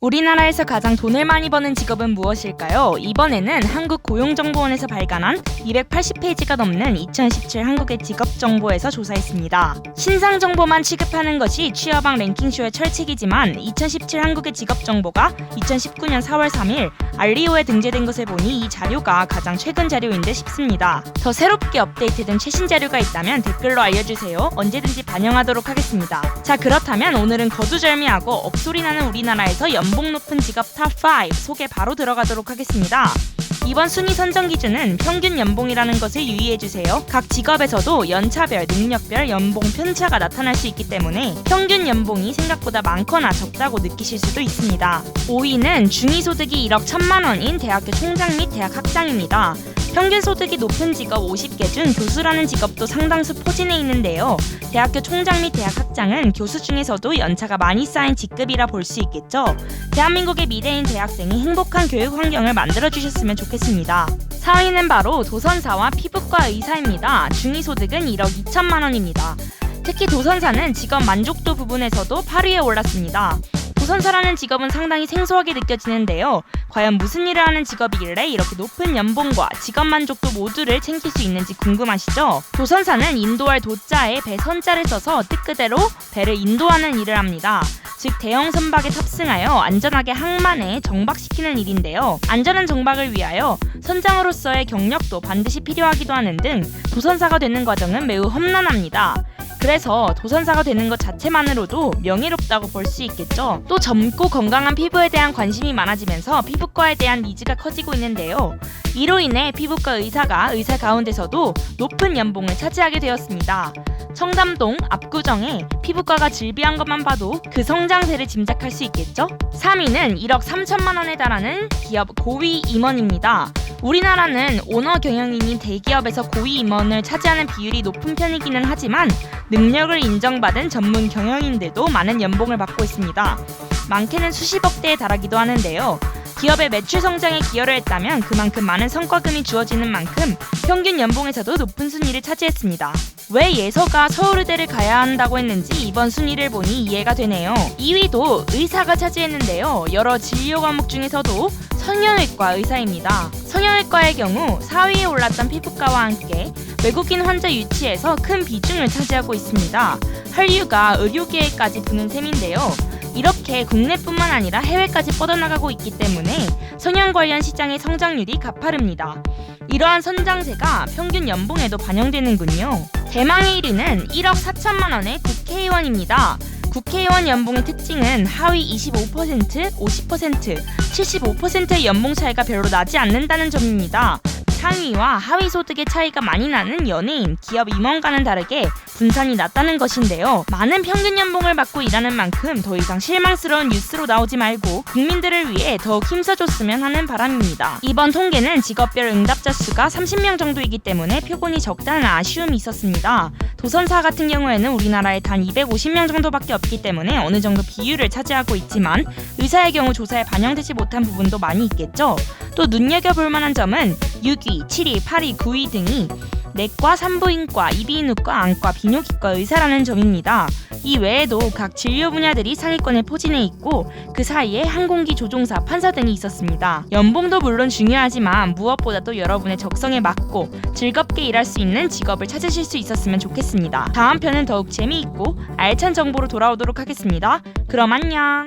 우리나라에서 가장 돈을 많이 버는 직업은 무엇일까요? 이번에는 한국고용정보원에서 발간한 280페이지가 넘는 2017 한국의 직업정보에서 조사했습니다. 신상 정보만 취급하는 것이 취업왕 랭킹쇼의 철칙이지만 2017 한국의 직업정보가 2019년 4월 3일 알리오에 등재된 것을 보니 이 자료가 가장 최근 자료인 듯 싶습니다. 더 새롭게 업데이트된 최신 자료가 있다면 댓글로 알려주세요. 언제든지 반영하도록 하겠습니다. 자, 그렇다면 오늘은 거두절미하고 억소리나는 우리나라에서 연봉 높은 직업 탑5 소개 바로 들어가도록 하겠습니다. 이번 순위 선정 기준은 평균 연봉이라는 것을 유의해주세요. 각 직업에서도 연차별, 능력별, 연봉 편차가 나타날 수 있기 때문에 평균 연봉이 생각보다 많거나 적다고 느끼실 수도 있습니다. 5위는 중위소득이 1억 1천만 원인 대학교 총장 및 대학 학장입니다. 평균 소득이 높은 직업 50개 중 교수라는 직업도 상당수 포진해 있는데요. 대학교 총장 및 대학 학장은 교수 중에서도 연차가 많이 쌓인 직급이라 볼 수 있겠죠. 대한민국의 미래인 대학생이 행복한 교육 환경을 만들어주셨으면 좋겠습니다. 4위는 바로 도선사와 피부과 의사입니다. 중위소득은 1억 2천만 원입니다. 특히 도선사는 직업 만족도 부분에서도 8위에 올랐습니다. 도선사라는 직업은 상당히 생소하게 느껴지는데요. 과연 무슨 일을 하는 직업이길래 이렇게 높은 연봉과 직업 만족도 모두를 챙길 수 있는지 궁금하시죠? 도선사는 인도할 도자에 배 선자를 써서 뜻그대로 배를 인도하는 일을 합니다. 즉 대형 선박에 탑승하여 안전하게 항만에 정박시키는 일인데요. 안전한 정박을 위하여 선장으로서의 경력도 반드시 필요하기도 하는 등 도선사가 되는 과정은 매우 험난합니다. 그래서 도선사가 되는 것 자체만으로도 명예롭다고 볼 수 있겠죠. 또 젊고 건강한 피부에 대한 관심이 많아지면서 피부과에 대한 니즈가 커지고 있는데요. 이로 인해 피부과 의사가 의사 가운데서도 높은 연봉을 차지하게 되었습니다. 청담동 압구정에 피부과가 즐비한 것만 봐도 그 성장세를 짐작할 수 있겠죠. 3위는 1억 3천만 원에 달하는 기업 고위 임원입니다. 우리나라는 오너 경영인이 대기업에서 고위 임원을 차지하는 비율이 높은 편이기는 하지만 능력을 인정받은 전문 경영인들도 많은 연봉을 받고 있습니다. 많게는 수십억대에 달하기도 하는데요. 기업의 매출 성장에 기여를 했다면 그만큼 많은 성과금이 주어지는 만큼 평균 연봉에서도 높은 순위를 차지했습니다. 왜 예서가 서울의대를 가야 한다고 했는지 이번 순위를 보니 이해가 되네요. 2위도 의사가 차지했는데요. 여러 진료 과목 중에서도 성형외과 의사입니다. 성형외과의 경우 4위에 올랐던 피부과와 함께 외국인 환자 유치에서 큰 비중을 차지하고 있습니다. 한류가 의료계에까지 부는 셈인데요. 이렇게 국내뿐만 아니라 해외까지 뻗어나가고 있기 때문에 성형 관련 시장의 성장률이 가파릅니다. 이러한 선장세가 평균 연봉에도 반영되는군요. 대망의 1위는 1억 4천만 원의 국회의원입니다. 국회의원 연봉의 특징은 하위 25%, 50%, 75%의 연봉 차이가 별로 나지 않는다는 점입니다. 상위와 하위 소득의 차이가 많이 나는 연예인, 기업 임원과는 다르게 분산이 낮다는 것인데요. 많은 평균 연봉을 받고 일하는 만큼 더 이상 실망스러운 뉴스로 나오지 말고 국민들을 위해 더욱 힘써줬으면 하는 바람입니다. 이번 통계는 직업별 응답자 수가 30명 정도이기 때문에 표본이 적다는 아쉬움이 있었습니다. 도선사 같은 경우에는 우리나라에 단 250명 정도밖에 없기 때문에 어느 정도 비율을 차지하고 있지만 의사의 경우 조사에 반영되지 못한 부분도 많이 있겠죠. 또 눈여겨볼 만한 점은 6위, 7위, 8위, 9위 등이 내과, 산부인과, 이비인후과, 안과, 비뇨기과 의사라는 점입니다. 이 외에도 각 진료 분야들이 상위권에 포진해 있고 그 사이에 항공기 조종사, 판사 등이 있었습니다. 연봉도 물론 중요하지만 무엇보다도 여러분의 적성에 맞고 즐겁게 일할 수 있는 직업을 찾으실 수 있었으면 좋겠습니다. 다음 편은 더욱 재미있고 알찬 정보로 돌아오도록 하겠습니다. 그럼 안녕!